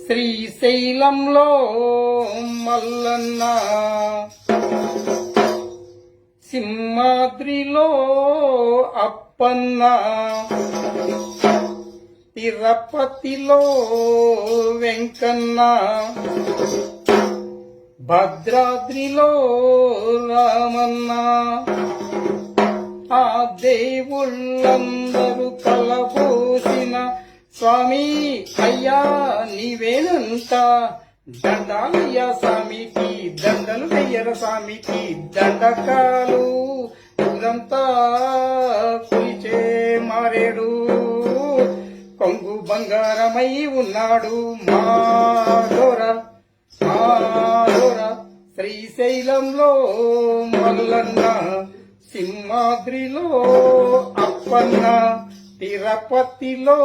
శ్రీశైలంలో మల్లన్న, సింహాద్రిలో అప్పన్న, తిరుపతిలో వెంకన్న, భద్రాద్రిలో రామన్న. ఆ దేవుళ్ళందరూ కలబోసిన స్వామి అయ్యా నీవేనంట. దండాలయ్యా స్వామికి, దండలు వెయ్యర స్వామికి, దండకాలు ఊరంతా కులిచే మారేడు. కొంగు బంగారమై ఉన్నాడు మాడోర మాడోర. శ్రీశైలంలో మల్లన్న, సింహాద్రిలో అప్పన్న, తిరుపతిలో